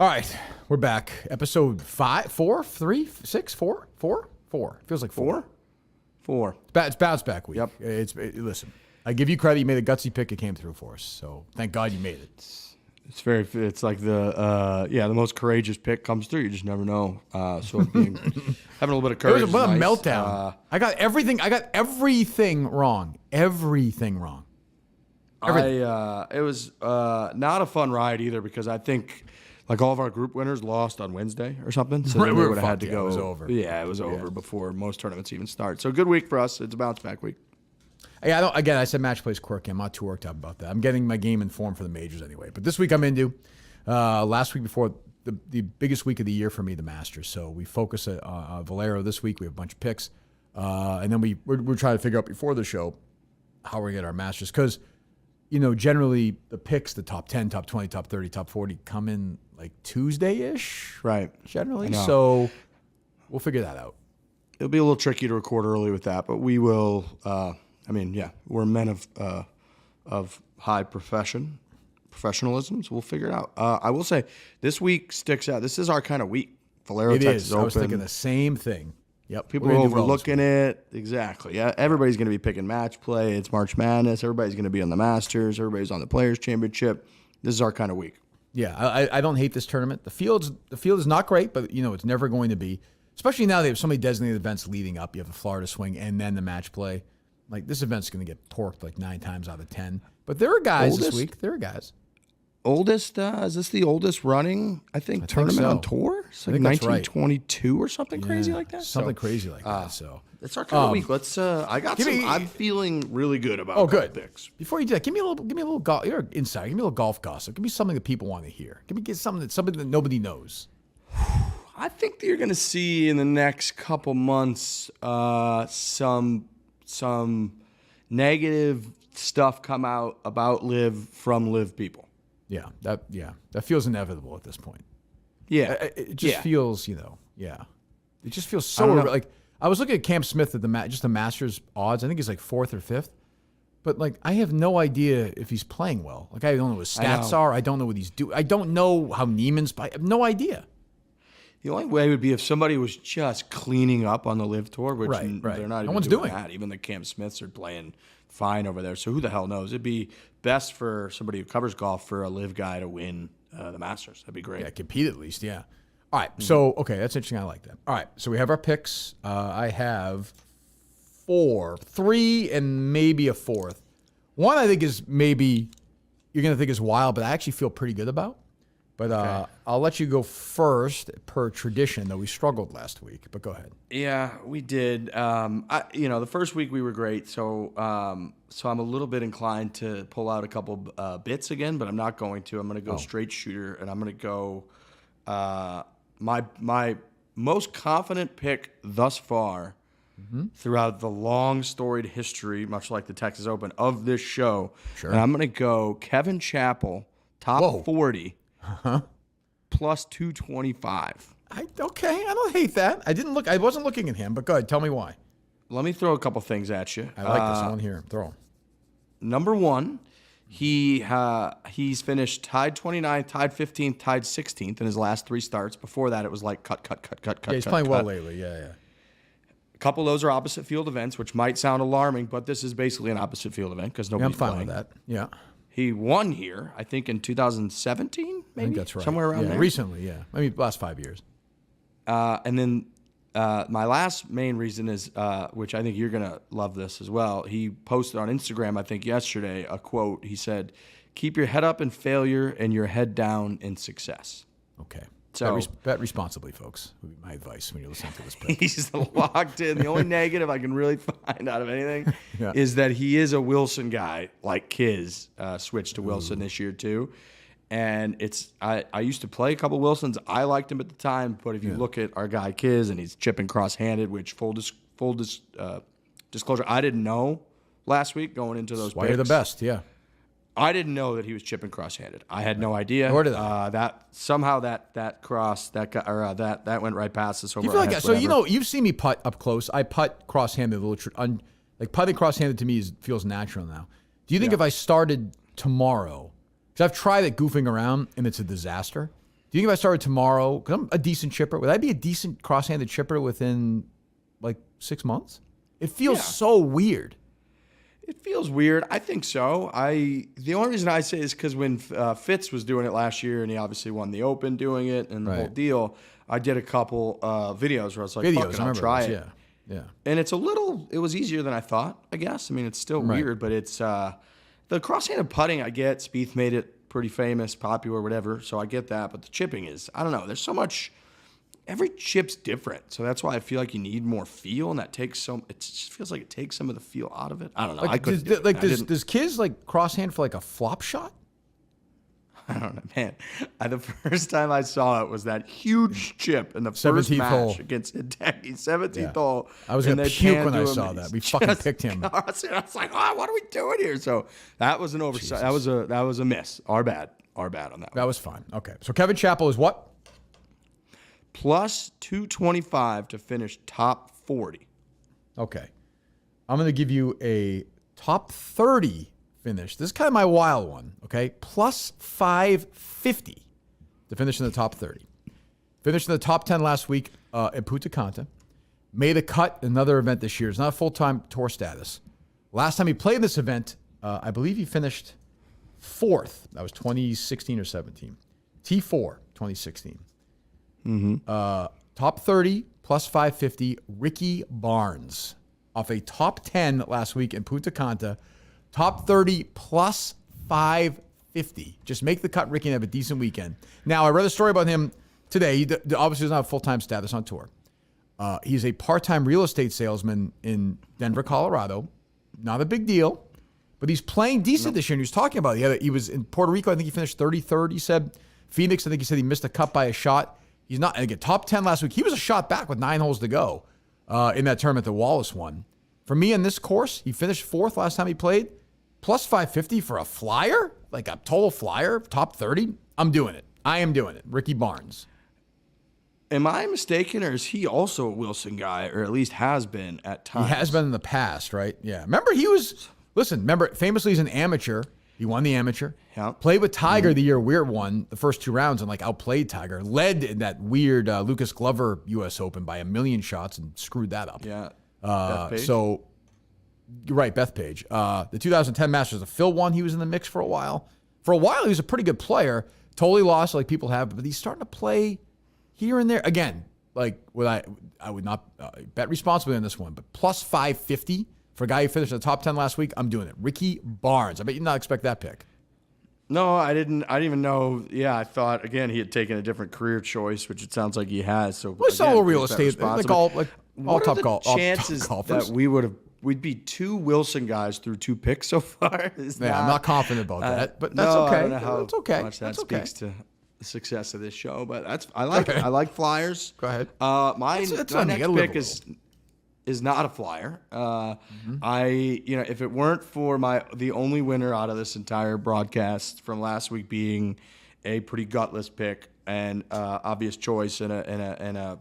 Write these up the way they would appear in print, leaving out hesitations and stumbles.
All right, we're back. Episode 5, 4, 3, 6, 4, 4, 4. Feels like 4. 4. It's bounce back week. Yep. Listen, I give you credit. You made a gutsy pick. It came through for us. So thank God you made it. It's like the most courageous pick comes through. You just never know. So having a little bit of courage. It was a nice. meltdown. I got everything wrong. Everything wrong. It was not a fun ride either because I think like all of our group winners lost on Wednesday or something. So Right, we we would have were had to fucked. go. Yeah, it was over. Yeah, it was over before most tournaments even start. So good week for us. It's a bounce back week. Yeah, I said match play's quirky. I'm not too worked up about that. I'm getting my game in form for the majors anyway. But this week I'm into. Last week before the biggest week of the year for me, the Masters. So we focus on Valero this week. We have a bunch of picks. And then we're trying to figure out before the show how we're going to get our Masters. Because, generally the picks, the top 10, top 20, top 30, top 40 come in like Tuesday-ish. Right. Generally. So we'll figure that out. It'll be a little tricky to record early with that, but we will. We're men of high professionalism, so we'll figure it out. I will say this week sticks out. This is our kind of week. Valero Texas Open. I was thinking the same thing. Yep. People are overlooking it. Exactly. Yeah. Everybody's going to be picking match play. It's March Madness. Everybody's going to be on the Masters. Everybody's on the Players Championship. This is our kind of week. Yeah. I don't hate this tournament. The field is not great, but it's never going to be. Especially now they have so many designated events leading up. You have the Florida Swing and then the match play. Like this event's going to get torqued like 9 times out of 10. But there are guys this week. There are guys. Oldest, is this the oldest running, tournament on tour? It's like 1922 or something crazy like that? Something crazy like that. So it's our kind of week. Let's, I'm feeling really good about good picks. Before you do that, give me a little golf. You're inside. Give me a little golf gossip. Give me something that people want to hear. Give something that nobody knows. I think that you're going to see in the next couple months some negative stuff come out about from Live people. Yeah, that feels inevitable at this point. Yeah, it just feels, it just feels so like I was looking at Cam Smith at the Masters odds. I think he's like 4th or 5th, but like I have no idea if he's playing well. Like I don't know what his stats are. I don't know what he's doing. I don't know how Neiman's. I have no idea. The only way would be if somebody was just cleaning up on the Live Tour, which right. they're not even doing that. Even the Cam Smiths are playing fine over there. So who the hell knows? It'd be best for somebody who covers golf for a Live guy to win the Masters. That'd be great. Yeah, compete at least, yeah. All right, so, okay, that's interesting. I like that. All right, so we have our picks. I have 3 and maybe a 4th. One I think is maybe you're going to think is wild, but I actually feel pretty good about. But I'll let you go first per tradition, though we struggled last week. But go ahead. Yeah, we did. The first week we were great, so I'm a little bit inclined to pull out a couple bits again, but I'm not going to. I'm going to go straight shooter, and I'm going to go my most confident pick thus far throughout the long storied history, much like the Texas Open, of this show. Sure. And I'm going to go Kevin Chappell, top 40. Plus 225. I don't hate that. I wasn't looking at him, but go ahead. Tell me why. Let me throw a couple things at you. I like this. I want to hear him. Throw him. Number one, he's finished tied 29th, tied 15th, tied 16th in his last 3 starts. Before that, it was like cut. Yeah, he's playing well lately. Yeah. A couple of those are opposite field events, which might sound alarming, but this is basically an opposite field event because nobody's I'm fine playing. with that. Yeah. He won here, I think, in 2017, maybe? I think that's right. Somewhere around there. Recently, yeah. Maybe last 5 years. And then my last main reason is, which I think you're going to love this as well. He posted on Instagram, I think yesterday, a quote. He said, "Keep your head up in failure and your head down in success." Okay. So bet responsibly, folks, would be my advice when you're listening to this pick. He's locked in. The only negative I can really find out of anything is that he is a Wilson guy, like Kiz switched to Wilson this year too. And I used to play a couple Wilsons. I liked him at the time, but if you look at our guy Kiz and he's chipping cross-handed, which full disclosure, I didn't know last week going into those picks. Why you're the best, yeah. I didn't know that he was chipping cross-handed. I had no idea. Nor did I. That somehow that cross that went right past us over. You feel like that? So you've seen me putt up close. I putt cross-handed a little. Like putting cross-handed to me feels natural now. Do you think if I started tomorrow, because I've tried it goofing around and it's a disaster. Do you think if I started tomorrow, because I'm a decent chipper, would I be a decent cross-handed chipper within like 6 months? It feels so weird. It feels weird. I think so. The only reason I say is because when Fitz was doing it last year, and he obviously won the Open doing it and the whole deal, I did a couple videos where I was like, fuck it, I'll try it. Yeah. And it was easier than I thought, I guess. I mean, it's still weird, but it's the cross-handed putting, I get. Spieth made it pretty famous, popular, whatever, so I get that. But the chipping is, I don't know, there's so much, every chip's different. So that's why I feel like you need more feel, and that takes it just feels like it takes some of the feel out of it. I don't know. Does Kiz like cross-hand for like a flop shot? I don't know, man. The first time I saw it was that huge chip in the first 17th match hole against Hideki, 17th hole. I was going to puke when I saw that. We fucking picked him. I was like, oh, what are we doing here? So that was an oversight. That was a miss. Our bad on that one. That was fine. Okay. So Kevin Chappell is what? Plus 225 to finish top 40. Okay. I'm going to give you a top 30 finish. This is kind of my wild one, okay? Plus 550 to finish in the top 30. Finished in the top 10 last week at Punta Cana. Made a cut in another event this year. It's not a full-time tour status. Last time he played this event, I believe he finished 4th. That was 2016 or 17. T4, 2016. Top 30, plus 550, Rickie Barnes. Off a top 10 last week in Punta Cana. Top 30 plus 550. Just make the cut, Rickie, and have a decent weekend. Now, I read a story about him today. He obviously doesn't have full-time status on tour. He's a part-time real estate salesman in Denver, Colorado. Not a big deal, but he's playing decent this year. And he was talking about it. He was in Puerto Rico. I think he finished 33rd, he said. Phoenix, I think he said he missed a cut by a shot. He's not, and again, top 10 last week. He was a shot back with 9 holes to go in that tournament that Wallace won. For me in this course, he finished 4th last time he played. Plus 550 for a flyer? Like a total flyer? Top 30? I'm doing it. I am doing it. Rickie Barnes. Am I mistaken, or is he also a Wilson guy, or at least has been at times? He has been in the past, right? Yeah. Remember, famously he's an amateur. He won the amateur. Yeah. Played with Tiger the year Weir won the first 2 rounds and like outplayed Tiger. Led in that weird Lucas Glover U.S. Open by 1,000,000 shots and screwed that up. Yeah. So, you're right, Bethpage. The 2010 Masters, Phil won. He was in the mix for a while. For a while, he was a pretty good player. Totally lost like people have, but he's starting to play here and there. Again, like I would not bet responsibly on this one, but plus 550 for a guy who finished in the top 10 last week, I'm doing it. Rickie Barnes. I bet you did not expect that pick. No, I didn't even know. Yeah, I thought, again, he had taken a different career choice, which it sounds like he has. So it's all real estate, like all top golf. What are the chances that we'd be 2 Wilson guys through 2 picks so far? I'm not confident about that, but that's okay. I don't know how that's okay. much that speaks to the success of this show, but I like it. I like flyers. Go ahead. My next pick is not a flyer. If it weren't for the only winner out of this entire broadcast from last week being a pretty gutless pick and obvious choice and a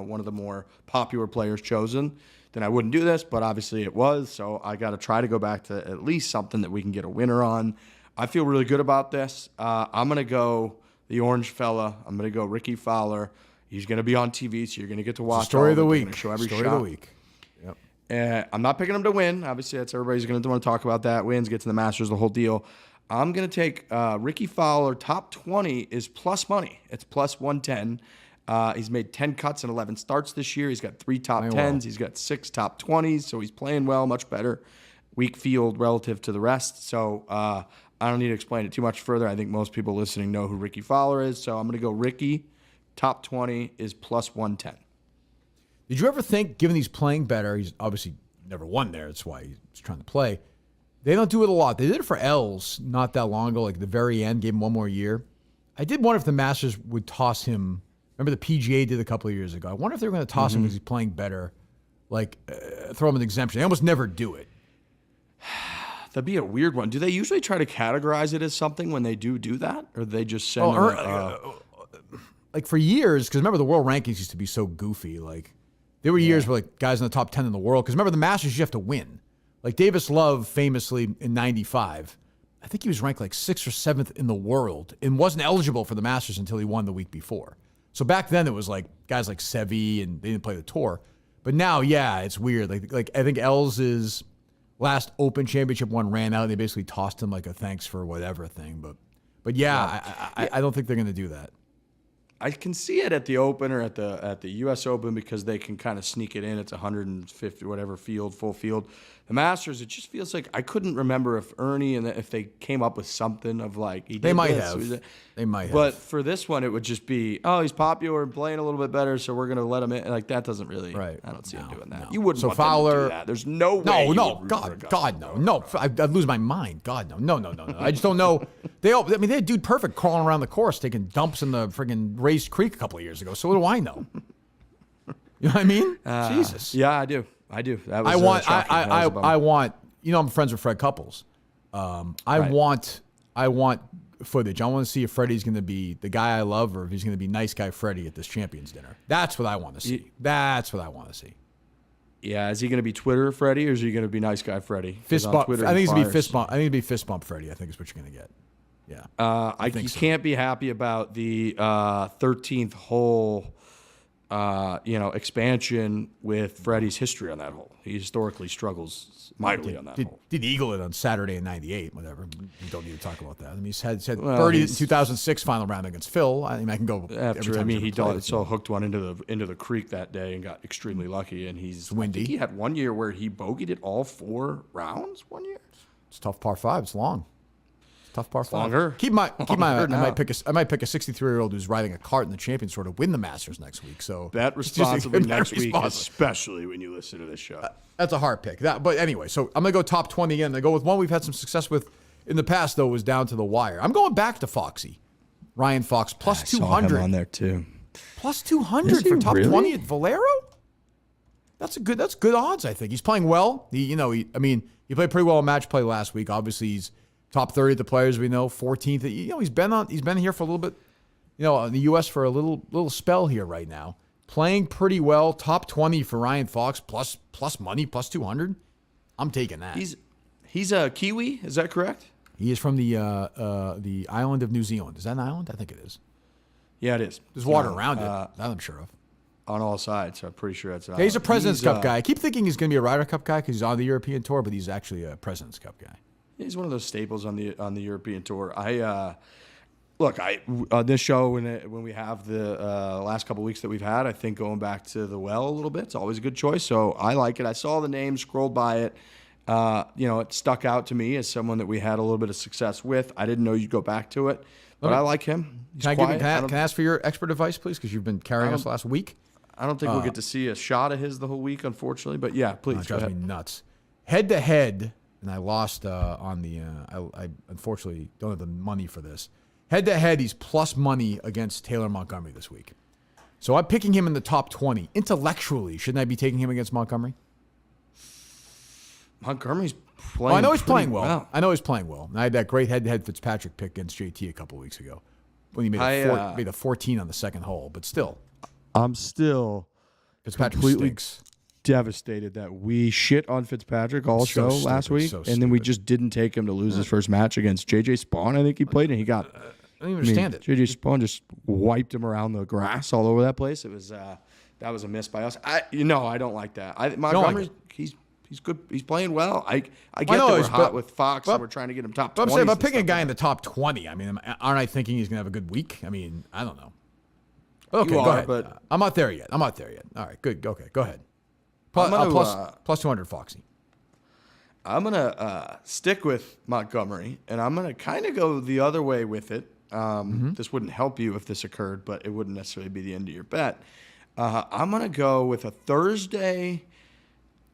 one of the more popular players chosen, then I wouldn't do this, but obviously it was, so I got to try to go back to at least something that we can get a winner on. I feel really good about this. I'm going to go the orange fella. I'm going to go Rickie Fowler. He's going to be on TV, so you're going to get to watch. Story of the week. Show every Story shot. of the week. Yep. I'm not picking him to win. Obviously, everybody's going to want to talk about that. Wins, get to the Masters, the whole deal. I'm going to take Rickie Fowler. Top 20 is plus money. It's plus 110. He's made 10 cuts and 11 starts this year. He's got 3 top 10s. Well. He's got 6 top 20s, so he's playing well, much better. Weak field relative to the rest. So I don't need to explain it too much further. I think most people listening know who Rickie Fowler is. So I'm going to go Rickie. Top 20 is plus 110. Did you ever think, given he's playing better, he's obviously never won there, that's why he's trying to play. They don't do it a lot. They did it for Els not that long ago, like the very end, gave him 1 more year. I did wonder if the Masters would toss him. Remember the PGA did a couple of years ago. I wonder if they were going to toss him because he's playing better, like throw him an exemption. They almost never do it. That'd be a weird one. Do they usually try to categorize it as something when they do that? Or do they just send like for years, because remember the world rankings used to be so goofy. Like there were years where like guys in the top 10 in the world, because remember the Masters you have to win. Like Davis Love famously in 95, I think he was ranked like 6th or 7th in the world and wasn't eligible for the Masters until he won the week before. So back then it was like guys like Seve and they didn't play the tour. But now, yeah, it's weird. Like I think Els's last Open Championship one ran out and they basically tossed him like a thanks for whatever thing. But yeah, I don't think they're going to do that. I can see it at the Open or at the U.S. Open because they can kind of sneak it in. It's 150 whatever field, full field. The Masters, it just feels like I couldn't remember if Ernie and if they came up with something of like he did They might this, have. They might have. But for this one, it would just be, oh, he's popular and playing a little bit better, so we're gonna let him in. Like that doesn't really. Right. I don't see him doing that. No. You wouldn't So want them to Fowler. do that. There's no way. No. God, no. I'd lose my mind. God, no. I just don't know. They had dude perfect crawling around the course, taking dumps in the friggin' raised creek a couple of years ago. So what do I know? You know what I mean? Jesus. Yeah, I do. That was I want. You know, I'm friends with Fred Couples. I want footage. I want to see if Freddie's going to be the guy I love or if he's going to be nice guy Freddie at this Champions dinner. That's what I want to see. Yeah, is he going to be Twitter Freddie or is he going to be nice guy Freddie? Fist bump. I think he's going to be fist bump. I think it'd be fist bump Freddie. I think is what you're going to get. Yeah. You can't be happy about the 13th hole. Expansion with Freddie's history on that hole. He historically struggles mightily on that hole. Did eagle it on Saturday in '98, whatever. We don't need to talk about that. I mean, he's had birdie in 2006 final round against Phil. I mean, I can go after. I mean, he hooked one into the creek that day and got extremely lucky. And he's windy. I think he had one year where he bogeyed it all 4 rounds. 1 year. It's a tough par 5. It's long. Tough par 5. Longer. Keep my. I might pick a 63-year-old who's riding a cart in the Champions Tour to win the Masters next week. So bet responsibly next week, especially when you listen to this show. That's a hard pick. But anyway, so I'm gonna go top 20 again. I go with one we've had some success with in the past, though, was down to the wire. I'm going back to Foxy, Ryan Fox plus 200 saw him on there too. Plus 200 for top 20 at Valero. That's good odds. I think he's playing well. He played pretty well in match play last week. Obviously, he's top 30 at the Players we know, 14th. He's been here for a little bit, in the U.S. for a little spell here right now. Playing pretty well, top 20 for Ryan Fox, plus money, plus 200. I'm taking that. He's a Kiwi, is that correct? He is from the island of New Zealand. Is that an island? I think it is. Yeah, it is. There's water around it, that I'm sure of. On all sides, so I'm pretty sure that's. He's a President's Cup guy. I keep thinking he's going to be a Ryder Cup guy because he's on the European Tour, but he's actually a President's Cup guy. He's one of those staples on the European Tour. On this show when we have the last couple of weeks that we've had, I think going back to the well a little bit, it's always a good choice. So I like it. I saw the name, scrolled by it. It stuck out to me as someone that we had a little bit of success with. I didn't know you'd go back to it, but I like him. He's can I ask for your expert advice, please? Because you've been carrying us last week. I don't think we'll get to see a shot of his the whole week, unfortunately. But yeah, please. It drives me nuts. Head to head. And I lost on the. I unfortunately don't have the money for this. Head to head, he's plus money against Taylor Montgomery this week. So I'm picking him in the top 20. Intellectually, shouldn't I be taking him against Montgomery? Montgomery's playing. I know he's playing well. I know he's playing well. And I had that great head to head Fitzpatrick pick against JT a couple of weeks ago when he made a 14 on the second hole. But still, I'm still Fitzpatrick completely stinks. Devastated that we shit on Fitzpatrick also last week, and then we just didn't take him to lose his first match against JJ Spawn. I think he played, and he got. I don't even understand it. JJ Spawn just wiped him around the grass all over that place. It was that was a miss by us. I don't like that. Montgomery, he's good. He's playing well. I get that we're hot with Fox and we're trying to get him top 20. I'm saying, if I'm picking a guy in the top 20, I mean, aren't I thinking he's gonna have a good week? I mean, I don't know. Okay, go ahead. But I'm not there yet. All right, good. Okay, go ahead. Plus 200 Foxy. I'm going to stick with Montgomery, and I'm going to kind of go the other way with it. This wouldn't help you if this occurred, but it wouldn't necessarily be the end of your bet. I'm going to go with a Thursday,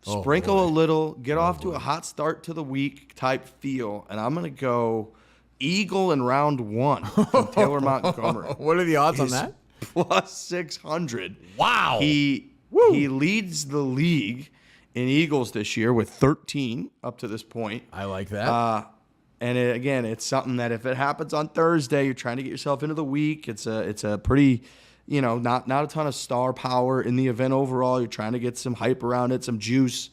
sprinkle a little, get off to a hot start to the week type feel, and I'm going to go Eagle in round 1 from Taylor Montgomery. What are the odds on that? Plus 600. Wow. He leads the league in Eagles this year with 13 up to this point. I like that. And it's something that if it happens on Thursday, you're trying to get yourself into the week. It's a pretty, not a ton of star power in the event overall. You're trying to get some hype around it, some juice,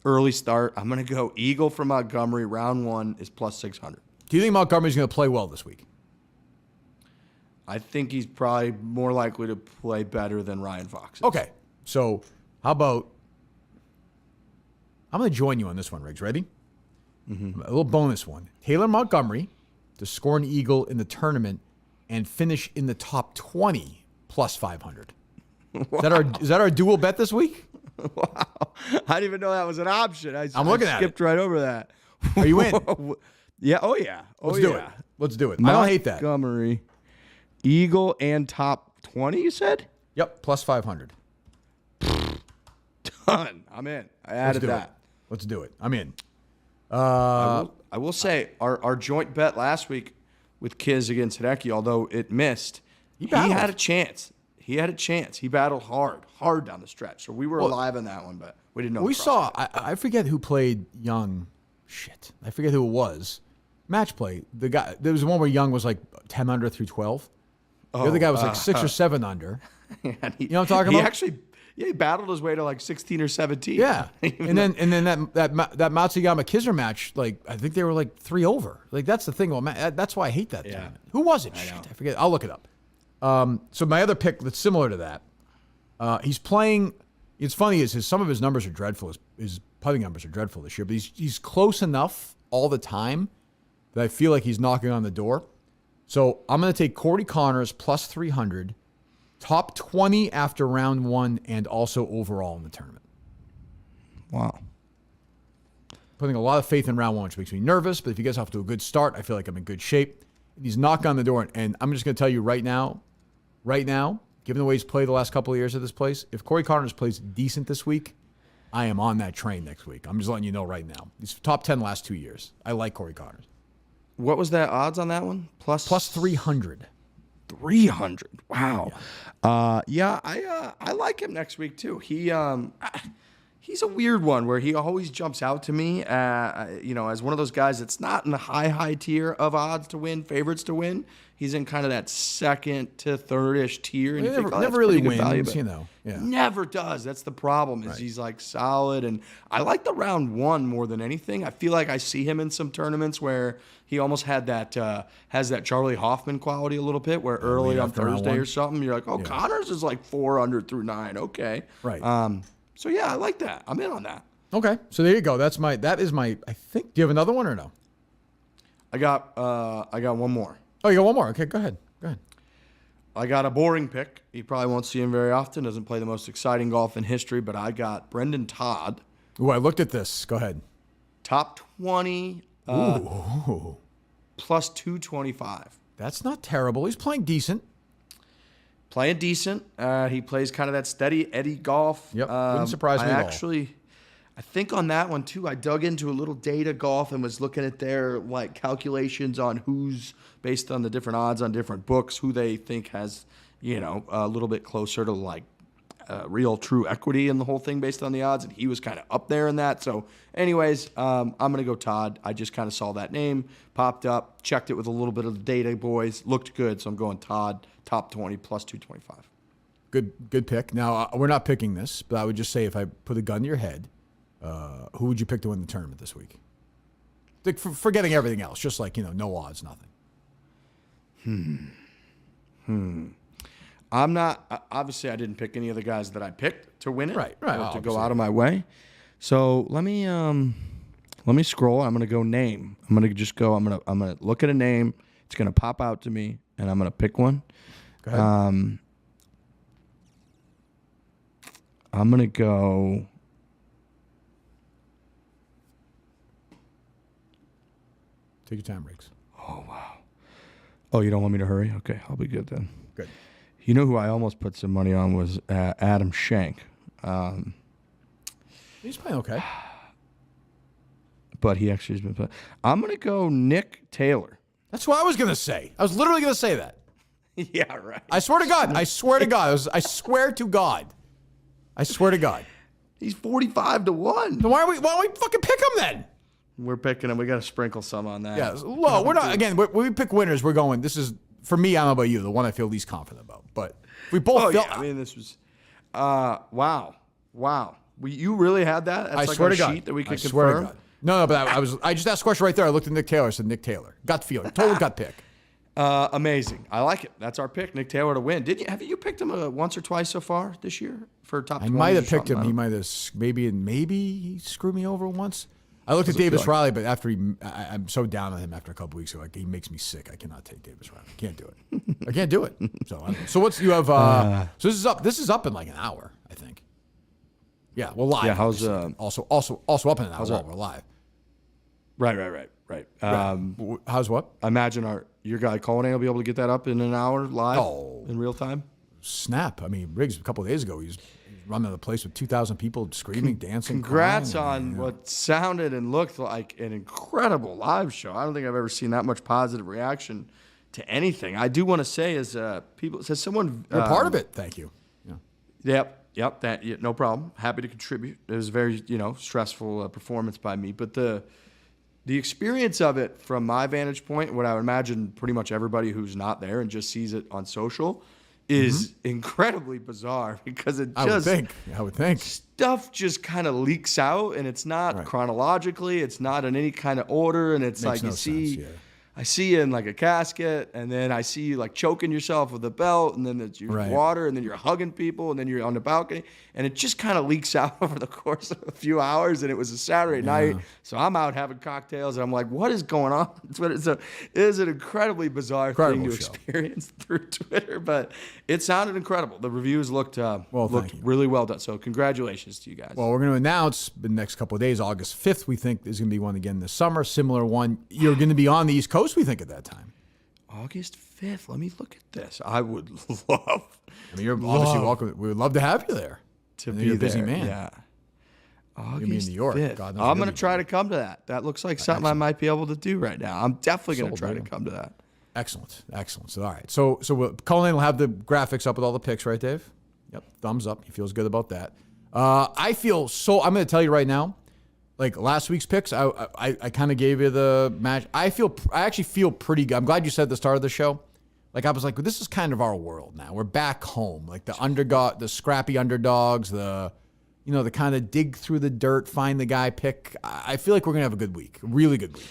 early start. I'm going to go Eagle for Montgomery. Round 1 is plus 600. Do you think Montgomery's going to play well this week? I think he's probably more likely to play better than Ryan Fox is. Okay. So how about I'm going to join you on this one, Riggs. Ready? Mm-hmm. A little bonus one. Taylor Montgomery to score an eagle in the tournament and finish in the top 20 plus 500. Wow. Is that our dual bet this week? Wow. I didn't even know that was an option. I'm looking at it. Skipped right over that. Are you in? Yeah. Oh, yeah. Let's do it. Let's do it. I don't hate that. Montgomery, eagle and top 20, you said? Yep. Plus 500. Done. I'm in. I added that. Let's do it. I'm in. I will say our joint bet last week with Kiz against Hideki, although it missed, he had a chance. He battled hard down the stretch. So we were alive in that one, but we didn't know. We saw, I forget who played Young. Shit. I forget who it was. Match play. The guy, there was one where Young was like 10 under through 12. The other guy was like 6 or 7 under. You know what I'm talking about? He battled his way to like 16 or 17. Yeah. and then that Matsuyama Kisner match, like I think they were like 3 over. Like that's the thing. Well, that's why I hate that tournament. Who was it? Shit, I forget. I'll look it up. So my other pick that's similar to that, he's playing. It's funny is some of his numbers are dreadful. His putting numbers are dreadful this year, but he's close enough all the time that I feel like he's knocking on the door. So I'm going to take Corey Connors plus 300, top 20 after round 1, and also overall in the tournament. Wow. Putting a lot of faith in round 1, which makes me nervous, but if he gets off to a good start, I feel like I'm in good shape. He's knocking on the door, and I'm just going to tell you right now, given the way he's played the last couple of years at this place, if Corey Connors plays decent this week, I am on that train next week. I'm just letting you know right now. He's top 10 last 2 years. I like Corey Connors. What was that odds on that one? Plus 300. 300. Wow. Yeah, I like him next week too. He's a weird one where he always jumps out to me, as one of those guys that's not in the high tier of odds to win, favorites to win. He's in kind of that second to third-ish tier. And he never really wins, value, Yeah. Never does. That's the problem. Is he's like solid, and I like the round 1 more than anything. I feel like I see him in some tournaments where he almost had that has that Charlie Hoffman quality a little bit, where early on Thursday or something, you're like, Connors is like 4 under through 9. Okay, right. So yeah, I like that. I'm in on that. Okay, so there you go. That is my. I think. Do you have another one or no? I got one more. Oh, you got one more. Okay, go ahead. I got a boring pick. You probably won't see him very often. Doesn't play the most exciting golf in history, but I got Brendan Todd. Ooh, I looked at this. Go ahead. Top 20. Plus 225. That's not terrible. He's playing decent. He plays kind of that steady Eddie golf. Yep. Wouldn't surprise me at all. I think on that one too, I dug into a little data golf and was looking at their like calculations on who's based on the different odds on different books, who they think has, a little bit closer to like real true equity in the whole thing based on the odds. And he was kind of up there in that. So anyways, I'm going to go Todd. I just kind of saw that name popped up, checked it with a little bit of the data boys, looked good. So I'm going Todd, top 20 plus 225. Good pick. Now, we're not picking this, but I would just say if I put a gun to your head, who would you pick to win the tournament this week? Forgetting everything else, just like, no odds, nothing. I'm not, obviously I didn't pick any of the guys that I picked to win it. Right. Or to go out of my way. So let me scroll. I'm going to go name. I'm going to look at a name. It's going to pop out to me and I'm going to pick one. Go ahead. I'm going to go. Take your time, Riggs. Oh, wow. Oh, you don't want me to hurry? Okay, I'll be good then. Good. You know who I almost put some money on was Adam Schenk. He's playing okay. But he actually has been playing. I'm going to go Nick Taylor. That's what I was going to say. I was literally going to say that. Yeah, right. I swear to God. I swear to God. I swear to God. I swear to God. He's 45 to 1. Then why don't we fucking pick him then? We're picking him. We got to sprinkle some on that. Yeah, low. We're not. Again, when we pick winners, we're going. This is for me. I don't know about you. The one I feel least confident about. But we both. Yeah. I mean, this was. Wow. You really had that? That's I like swear a to God. Sheet that we could I swear confirm. to God. No, but I just asked a question right there. I looked at Nick Taylor. I said Nick Taylor. Gut feeling. Total gut pick. Amazing. I like it. That's our pick, Nick Taylor to win. Have you picked him once or twice so far this year for top 20? I might have picked him. He might have maybe he screwed me over once. I looked at Davis Riley, but after I'm so down on him after a couple weeks ago. Like, he makes me sick. I cannot take Davis Riley. I can't do it. I can't do it. So what's you have? So this is up in like an hour, I think. Yeah, well, live. Yeah, how's also up in an hour while we're live. Right. How's what? I imagine your guy Colin will be able to get that up in an hour live in real time. Snap. I mean, Riggs a couple of days ago, he was running the place with 2,000 people screaming, dancing. Congrats crying, on what sounded and looked like an incredible live show. I don't think I've ever seen that much positive reaction to anything. I do want to say, as someone, you're part of it. Thank you. Yeah. Yep. No problem. Happy to contribute. It was a very stressful performance by me, but the experience of it from my vantage point, what I would imagine pretty much everybody who's not there and just sees it on social, is incredibly bizarre because it just I would think stuff just kind of leaks out, and it's not chronologically, it's not in any kind of order, and it's like I see you in like a casket, and then I see you like choking yourself with a belt, and then there's water, and then you're hugging people, and then you're on the balcony, and it just kind of leaks out over the course of a few hours. And it was a Saturday night, so I'm out having cocktails, and I'm like, what is going on? It is an incredibly bizarre thing to experience through Twitter, but it sounded incredible. The reviews looked really well done. So congratulations to you guys. Well, we're going to announce the next couple of days, August 5th, we think is going to be one again this summer, similar one. You're going to be on the East Coast, we think, at that time. August 5th. Let me look at this. I would love. I mean, you're obviously welcome. We would love to have you there. To be you're a busy there. man. Yeah. You're in New York. 5th. God knows I'm going to try to come to that. That looks like something I might be able to do right now. I'm definitely going to try to come to that. Excellent. So, all right. So Colin will have the graphics up with all the picks, right, Dave? Yep. Thumbs up. He feels good about that. I'm going to tell you right now, like last week's picks, I kind of gave you the match. I actually feel pretty good. I'm glad you said at the start of the show. Like, I was like, well, this is kind of our world now. We're back home. Like the scrappy underdogs, the kind of dig through the dirt, find the guy pick. I feel like we're going to have a good week. A really good week.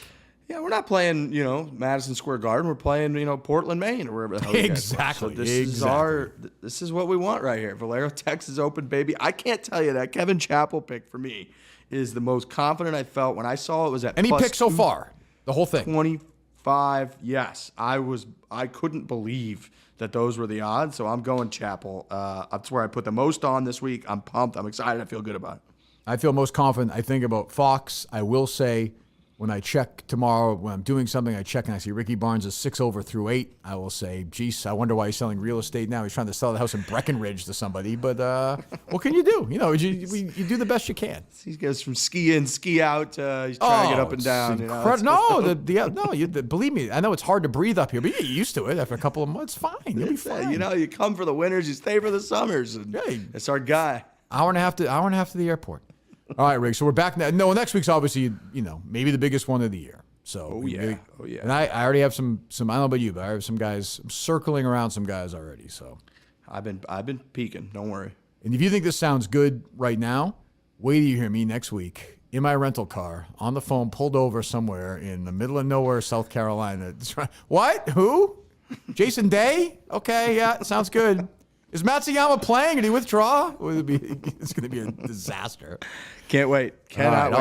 Yeah, we're not playing, Madison Square Garden. We're playing, Portland, Maine, or wherever the hell you guys play. So this is what we want right here. Valero Texas Open, baby. I can't tell you that Kevin Chappell pick for me is the most confident I felt when I saw it was at any pick so far, the whole thing. 25. Yes, I couldn't believe that those were the odds. So I'm going Chappell. That's where I put the most on this week. I'm pumped. I'm excited. I feel good about it. I feel most confident. I think about Fox. I will say, when I check tomorrow, when I'm doing something, I check and I see Ricky Barnes is 6 over through 8. I will say, geez, I wonder why he's selling real estate now. He's trying to sell the house in Breckenridge to somebody. But what can you do? You do the best you can. He goes from ski in, ski out. He's trying to get up and down. Believe me, I know it's hard to breathe up here, but you get used to it after a couple of months. It's fine. You'll be fine. You come for the winters, you stay for the summers. And that's our guy. Hour and a half to the airport. All right, Rick. So we're back now. No, next week's obviously, maybe the biggest one of the year. So And I already have some. I don't know about you, but I have some guys. I'm circling around some guys already. So I've been peeking. Don't worry. And if you think this sounds good right now, wait till you hear me next week in my rental car on the phone, pulled over somewhere in the middle of nowhere, South Carolina. What? Who? Jason Day? Okay, yeah, sounds good. Is Matsuyama playing? Did he withdraw? It's going to be a disaster. Can't wait. Cannot wait.